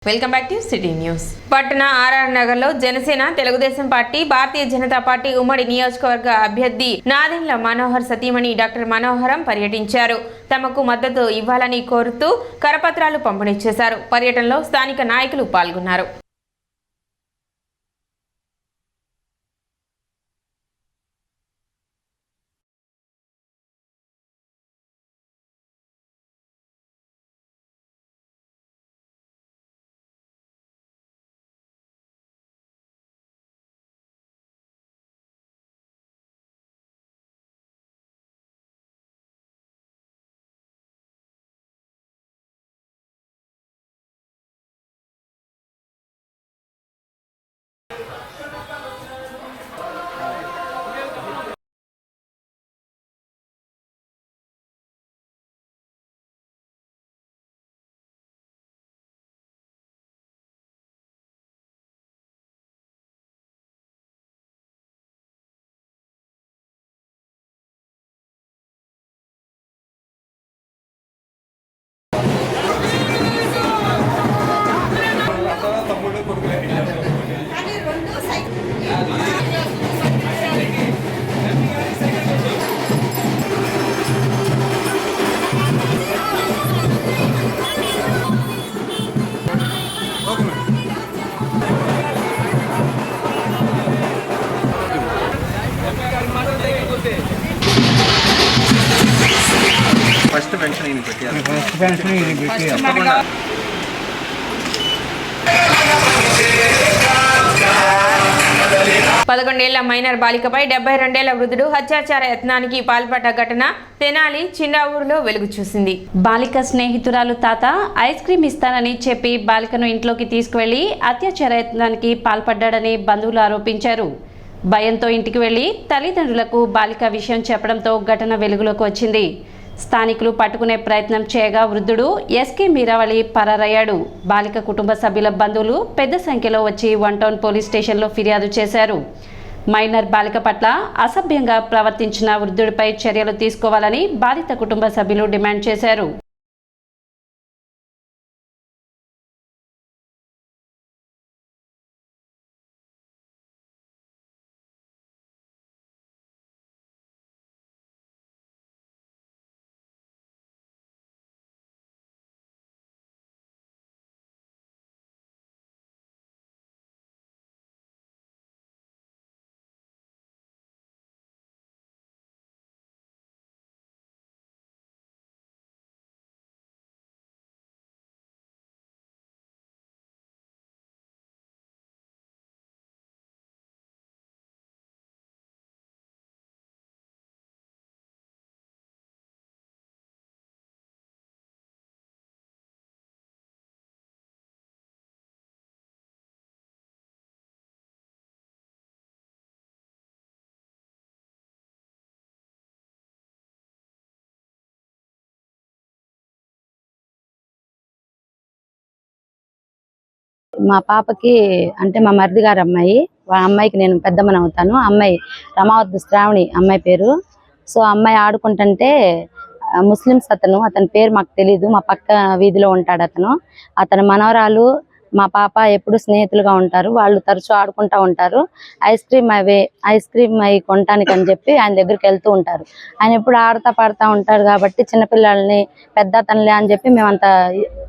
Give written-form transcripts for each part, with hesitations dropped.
Welcome back to city news. పట్టణ RR Nagar లో Janasena, Telugu Desam party, Bharatiya Janata party ఉమ్మడి నియోజకవర్గ అభ్యర్థి నాదెండ్ల మనోహర్ సతీమణి డాక్టర్ మనోహరం పర్యటించారు. తమకు మద్దతు ఇవ్వాలని కోరుతూ కరపత్రాలు పంపిణీ చేశారు. పర్యటనలో స్థానిక నాయకులు పాల్గొన్నారు. ఫస్ట్ పెన్షన్ ఈయన పెట్టారు. 11 మైనర్ బాలికపై 72 వృద్ధుడు అత్యాచార యత్నానికి పాల్పడ్డ ఘటన తెనాలి చిన్నావూరులో వెలుగు చూసింది. బాలిక స్నేహితురాలు తాత ఐస్ క్రీమ్ ఇస్తానని చెప్పి బాలికను ఇంట్లోకి తీసుకువెళ్లి అత్యాచార యత్నానికి పాల్పడ్డాడని బంధువులు ఆరోపించారు. భయంతో ఇంటికి వెళ్లి తల్లిదండ్రులకు బాలిక విషయం చెప్పడంతో ఘటన వెలుగులోకి వచ్చింది. స్థానికులు పట్టుకునే ప్రయత్నం చేయగా వృద్ధుడు ఎస్కే మీరావళి పరారయ్యాడు. బాలిక కుటుంబ సభ్యుల బంధువులు పెద్ద సంఖ్యలో వచ్చి 1 టౌన్ పోలీస్ స్టేషన్లో ఫిర్యాదు చేశారు. మైనర్ బాలిక పట్ల అసభ్యంగా ప్రవర్తించిన వృద్ధుడిపై చర్యలు తీసుకోవాలని బాధిత కుటుంబ సభ్యులు డిమాండ్ చేశారు. మా పాపకి అంటే మా మరిది గారు అమ్మాయి, వాళ్ళ అమ్మాయికి నేను పెద్దమ్మని అవుతాను. అమ్మాయి రమావతి శ్రావణి అమ్మాయి పేరు. సో అమ్మాయి ఆడుకుంటుంటే ముస్లిమ్స్ అతని పేరు మాకు తెలీదు, మా పక్క వీధిలో ఉంటాడు అతని మనవరాలు మా పాప ఎప్పుడు స్నేహితులుగా ఉంటారు. వాళ్ళు తరచూ ఆడుకుంటూ ఉంటారు. ఐస్ క్రీమ్ అవి కొనటానికి అని చెప్పి ఆయన దగ్గరికి వెళ్తూ ఉంటారు. ఆయన ఎప్పుడు ఆడుతూ పాడుతూ ఉంటారు కాబట్టి చిన్నపిల్లల్ని పెద్ద అతనులే అని చెప్పి మేమంత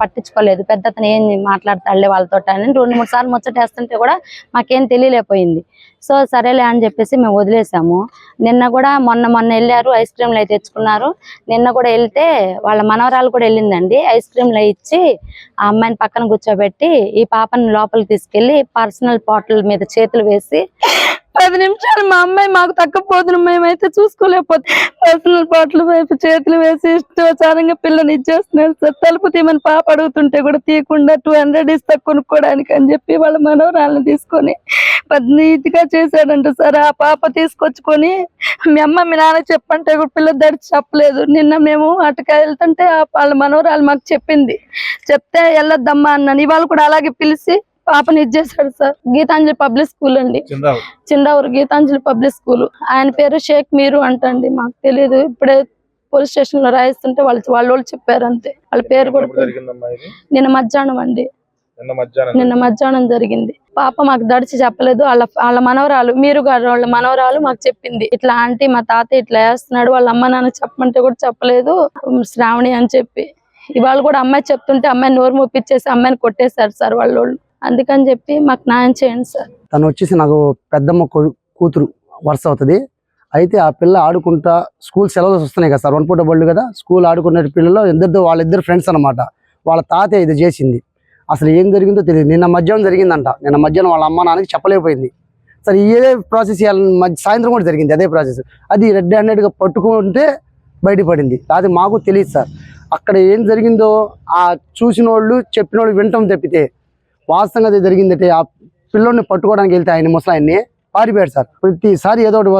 పట్టించుకోలేదు. పెద్ద అతను ఏం మాట్లాడతాడులే వాళ్ళతో అని 2-3 సార్లు ముచ్చటేస్తుంటే కూడా మాకేం తెలియలేకపోయింది. సో సరేలే అని చెప్పేసి మేము వదిలేసాము. నిన్న కూడా మొన్న వెళ్ళారు, ఐస్ క్రీమ్లు అయితే తెచ్చుకున్నారు. నిన్న కూడా వెళ్తే వాళ్ళ మనవరాలు కూడా వెళ్ళిందండి. ఐస్ క్రీమ్లు ఇచ్చి ఆ అమ్మాయిని పక్కన కూర్చోబెట్టి ఈ పాపని లోపలికి తీసుకెళ్లి పర్సనల్ బాటిల్ మీద చేతులు వేసి 10 నిమిషాలు మా అమ్మాయి మాకు తక్కపోతున్న మేమైతే చూసుకోలేకపోతే పర్సనల్ బాటిల్ వైపు చేతులు వేసి ఇష్టాచారంగా పిల్లని ఇచ్చేస్తున్నారు సార్. తలుపు తీయమని పాప అడుగుతుంటే కూడా తీయకుండా 200 ఇస్తా కొనుక్కోవడానికి అని చెప్పి వాళ్ళ మనవరాలను తీసుకొని నీతిగా చేశాడంట సార్. ఆ పాప తీసుకొచ్చుకొని మీ అమ్మ మీ నాన్న చెప్పంటే కూడా పిల్ల దడిచి చెప్పలేదు. నిన్న మేము అటుగా వెళ్తుంటే వాళ్ళ మనవరాలు మాకు చెప్తే వెళ్ళొద్దమ్మా అన్నాను. ఇవాళ కూడా అలాగే పిలిచి పాపని ఇచ్చేసాడు సార్. గీతాంజలి పబ్లిక్ స్కూల్ అండి, చిందావూరు గీతాంజలి పబ్లిక్ స్కూల్. ఆయన పేరు షేక్ మీరు అంటండి, మాకు తెలియదు. ఇప్పుడే పోలీస్ స్టేషన్ లో రాయిస్తుంటే వాళ్ళు చెప్పారు అంతే. వాళ్ళ పేరు కూడా నిన్న మధ్యాహ్నం అండి. నిన్న మధ్యాహ్నం జరిగింది. పాప మాకు దడిచి చెప్పలేదు. వాళ్ళ మనవరాలు మీరు గారు వాళ్ళ మనవరాలు మాకు చెప్పింది, ఇట్లా ఆంటీ మా తాత ఇట్లా వేస్తున్నాడు, వాళ్ళ అమ్మ నాన్న చెప్పమంటే కూడా చెప్పలేదు శ్రావణి అని చెప్పి. ఇవాళ కూడా అమ్మాయి చెప్తుంటే అమ్మాయి నోరు ముప్పించేసి అమ్మాయిని కొట్టేశారు సార్ వాళ్ళు. అందుకని చెప్పి మాకు న్యాయం చేయండి సార్. తను వచ్చేసి నాకు పెద్దమ్మ కూతురు వరుస అవుతుంది. అయితే ఆ పిల్ల ఆడుకుంటా స్కూల్ సెలవులు వస్తున్నాయి కదా సార్, 1 పూట బళ్ళు కదా, స్కూల్ ఆడుకునే పిల్లలు వాళ్ళిద్దరు ఫ్రెండ్స్ అనమాట. వాళ్ళ తాతయ్య ఇది చేసింది. అసలు ఏం జరిగిందో తెలియదు. నిన్న మధ్యాహ్నం జరిగిందంట. నిన్న మధ్యాహ్నం వాళ్ళ అమ్మ నాన్నకి చెప్పలేకపోయింది. సరే ఇదే ప్రాసెస్ సాయంత్రం కూడా జరిగింది, అదే ప్రాసెస్. అది రెడ్ హ్యాండెడ్గా పట్టుకుంటే బయటపడింది. అది మాకు తెలియదు సార్. అక్కడ ఏం జరిగిందో ఆ చూసిన వాళ్ళు చెప్పిన వాళ్ళు వింటాం తప్పితే వాస్తవంగా అది జరిగిందంటే ఆ పిల్లోడిని పట్టుకోవడానికి వెళ్తే ఆయన ముసలాయన్ని పారిపోయాడు సార్. ప్రతిసారి ఏదో ఒకటి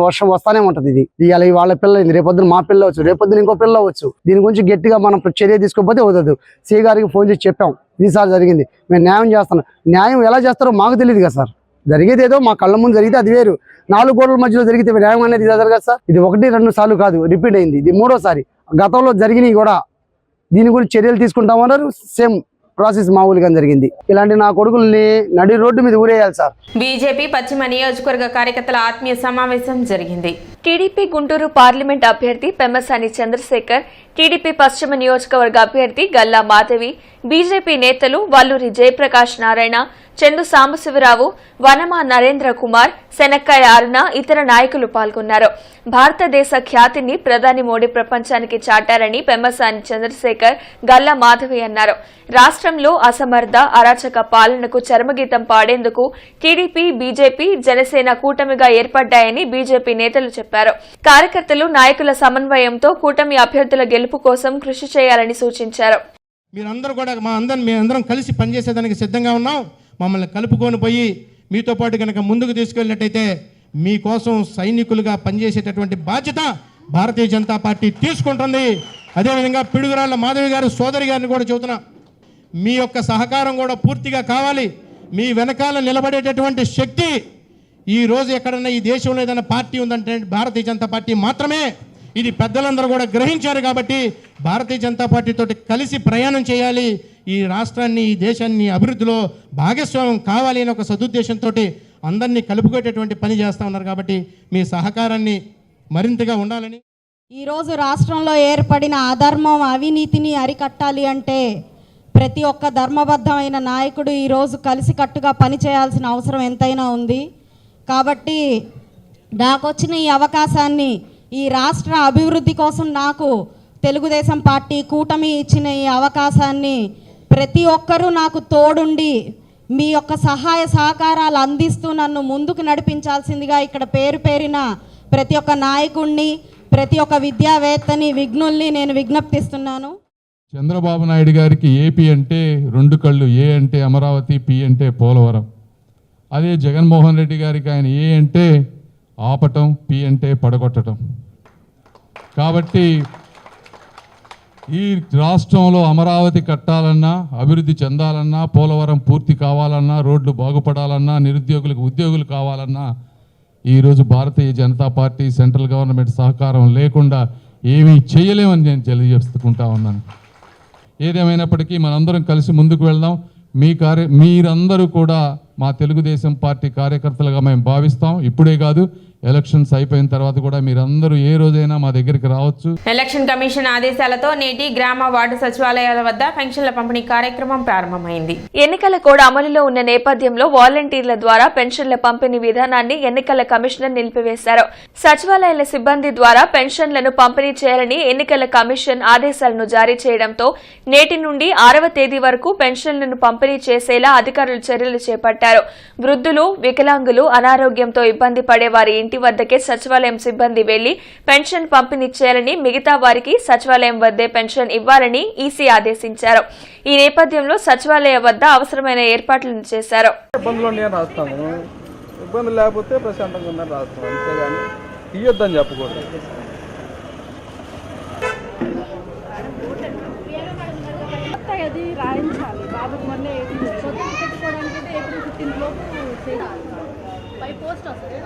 వర్షం వస్తానే ఉంటది. ఇది ఇలా వాళ్ళ పిల్ల అయింది, రేపొద్దున మా పిల్ల వచ్చు, రేపొద్దున ఇంకో పిల్ల వచ్చు. దీని గురించి గట్టిగా మనం చర్య తీసుకోకపోతే వదదు. సి గారికి ఫోన్ చేసి చెప్పాం, ఈసారి జరిగింది, మేము న్యాయం చేస్తున్నాం. న్యాయం ఎలా చేస్తారో మాకు తెలియదు కదా సార్. జరిగేది ఏదో మా కళ్ళ ముందు జరిగితే అది వేరు, 4 గోడల మధ్యలో జరిగితే న్యాయం అనేది జరగదు కదా సార్. ఇది 1-2 సార్లు కాదు, రిపీట్ అయింది. ఇది 3వ సారి. గతంలో జరిగినవి కూడా దీని గురించి చర్యలు తీసుకుంటామన్నారు. సేమ్ ప్రాసెస్ మామూలుగా జరిగింది. ఇలాంటి నా కొడుకుల్ని నడి రోడ్డు మీద ఊరేయాలి సార్. బీజేపీ పశ్చిమ నియోజకవర్గ కార్యకర్తల ఆత్మీయ సమావేశం జరిగింది. టీడీపీ గుంటూరు పార్లమెంట్ అభ్యర్థి పెమ్మసాని చంద్రశేఖర్, టీడీపీ పశ్చిమ నియోజకవర్గ అభ్యర్థి గల్లా మాధవి, బీజేపీ నేతలు వల్లూరి జయప్రకాష్ నారాయణ, చందు సాంబశివరావు, వనమా నరేంద్ర కుమార్, శనక్కాయ అరుణ ఇతర నాయకులు పాల్గొన్నారు. భారతదేశ ఖ్యాతిని ప్రధాని మోడీ ప్రపంచానికి చాటారని పెమ్మసాని చంద్రశేఖర్, గల్లా మాధవి అన్నారు. రాష్ట్రంలో అసమర్థ అరాచక పాలనకు చరమగీతం పాడేందుకు టీడీపీ, బీజేపీ, జనసేన కూటమిగా ఏర్పడ్డాయని బీజేపీ నేతలు చెప్పారు. కార్యకర్తలు, నాయకుల సమన్వయంతో కూటమి అభ్యర్థుల గెలుపు కోసం కృషి చేయాలని సూచించారు. మీరందరూ కూడా మేమందరం కలిసి పనిచేసేదానికి సిద్ధంగా ఉన్నాం. మమ్మల్ని కలుపుకొని పోయి మీతో పాటు కనుక ముందుకు తీసుకెళ్ళినట్టయితే మీకోసం సైనికులుగా పనిచేసేటటువంటి బాధ్యత భారతీయ జనతా పార్టీ తీసుకుంటుంది. అదేవిధంగా పిడుగురాళ్ల మాధవి గారు సోదరి గారిని కూడా చెబుతున్నా, మీ యొక్క సహకారం కూడా పూర్తిగా కావాలి. మీ వెనకాల నిలబడేటటువంటి శక్తి ఈ రోజు ఎక్కడన్నా ఈ దేశంలో ఏదైనా పార్టీ ఉందంటే భారతీయ జనతా పార్టీ మాత్రమే. ఇది పెద్దలందరూ కూడా గ్రహించారు. కాబట్టి భారతీయ జనతా పార్టీతో కలిసి ప్రయాణం చేయాలి. ఈ రాష్ట్రాన్ని, ఈ దేశాన్ని అభివృద్ధిలో భాగస్వామ్యం కావాలి అనే ఒక సదుద్దేశంతో అందరినీ కలుపుకునేటటువంటి పని చేస్తూ ఉన్నారు. కాబట్టి మీ సహకారాన్ని మరింతగా ఉండాలని. ఈరోజు రాష్ట్రంలో ఏర్పడిన అధర్మం, అవినీతిని అరికట్టాలి అంటే ప్రతి ఒక్క ధర్మబద్ధమైన నాయకుడు ఈరోజు కలిసికట్టుగా పనిచేయాల్సిన అవసరం ఎంతైనా ఉంది. కాబట్టి నాకు వచ్చిన ఈ అవకాశాన్ని, ఈ రాష్ట్ర అభివృద్ధి కోసం నాకు తెలుగుదేశం పార్టీ కూటమి ఇచ్చిన ఈ అవకాశాన్ని ప్రతి ఒక్కరూ నాకు తోడుండి మీ యొక్క సహాయ సహకారాలు అందిస్తూ నన్ను ముందుకు నడిపించాల్సిందిగా ఇక్కడ పేరు పేరిన ప్రతి ఒక్క నాయకుడిని, ప్రతి ఒక్క విద్యావేత్తని, విఘ్నుల్ని నేను విజ్ఞప్తిస్తున్నాను. చంద్రబాబు నాయుడు గారికి ఏపీ అంటే 2 కళ్ళు, ఏ అంటే అమరావతి, పి అంటే పోలవరం. అదే జగన్మోహన్ రెడ్డి గారికి ఆయన ఏ అంటే ఆపటం, పి అంటే పడగొట్టడం. కాబట్టి ఈ రాష్ట్రంలో అమరావతి కట్టాలన్నా, అభివృద్ధి చెందాలన్నా, పోలవరం పూర్తి కావాలన్నా, రోడ్లు బాగుపడాలన్నా, నిరుద్యోగులకు ఉద్యోగులు కావాలన్నా ఈరోజు Bharatiya Janata party central government సహకారం లేకుండా ఏమీ చేయలేమని నేను తెలియజేసుకుంటా ఉన్నాను. ఏదేమైనప్పటికీ మనందరం కలిసి ముందుకు వెళ్దాం. మీరందరూ కూడా మా తెలుగుదేశం పార్టీ కార్యకర్తలుగా మేము భావిస్తాం. ఇప్పుడే కాదు, ఎలక్షన్స్ అయిపోయిన తర్వాత కూడా మీరందరూ ఏ రోజైనా మా దగ్గరికి రావచ్చు. ఎలక్షన్ కమిషన్ ఆదేశాలతో నేటి గ్రామ వార్డు సచివాలయాల వద్ద పెన్షన్ల పంపిణీ కార్యక్రమం ప్రారంభమైంది. ఎన్నికల కోడ్ అమలులో ఉన్న నేపథ్యంలో వాలంటీర్ల ద్వారా పెన్షన్ల పంపిణీ విధానాన్ని ఎన్నికల కమిషనర్ నిలిపివేశారు. సచివాలయాల సిబ్బంది ద్వారా పెన్షన్లను పంపిణీ చేయాలని ఎన్నికల కమిషన్ ఆదేశాలను జారీ చేయడంతో నేటి నుండి 6వ తేదీ వరకు పెన్షన్లను పంపిణీ చేసేలా అధికారులు చర్యలు చేపట్టారు. వృద్ధులు, వికలాంగులు, అనారోగ్యంతో ఇబ్బంది పడేవారి ఇంటి వద్దకే సచివాలయం సిబ్బంది వెళ్లి పెన్షన్ పంపిణీ చేయాలని, మిగతా వారికి సచివాలయం వద్దే పెన్షన్ ఇవ్వాలని ఈసీ ఆదేశించారు. ఈ నేపథ్యంలో సచివాలయ వద్ద అవసరమైన ఏర్పాట్లను చేశారు. ఇబ్బంది లేకపోతే ప్రశాంతంగా ఉందని రాస్తాం, అంతేగాని ఇయ్యొద్దని చెప్పకూడదు. అది రాయించాలి బాబు, మొన్న పెట్టుకోవడానికి ఏప్రిల్ 15 లోపు బై పోస్ట్ వస్తుంది.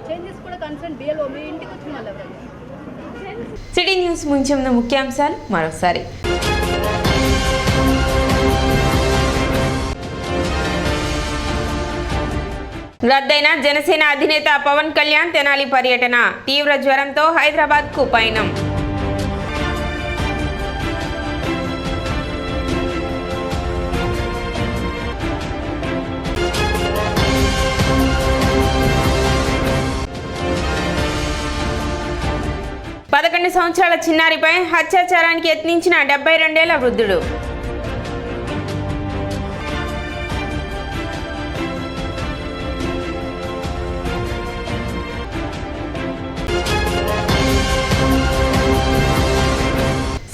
చేంజెస్ కూడా కన్సర్న్ బిఎల్ఓ మీ ఇంటికి వచ్చిన వాళ్ళు ఎవరైనా సిటీ న్యూస్ ముంచెంన ముఖ్యాంశాలు మరోసారి. రద్దయిన జనసేన అధినేత పవన్ కళ్యాణ్ తెనాలి పర్యటన. తీవ్ర జ్వరంతో హైదరాబాద్కు పయనం. పదకొండు సంవత్సరాల చిన్నారిపై అత్యాచారానికి యత్నించిన 72 ఏళ్ల వృద్ధుడు.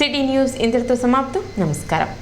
సిటీ న్యూస్ ఇంతటితో సమాప్తం. నమస్కారం.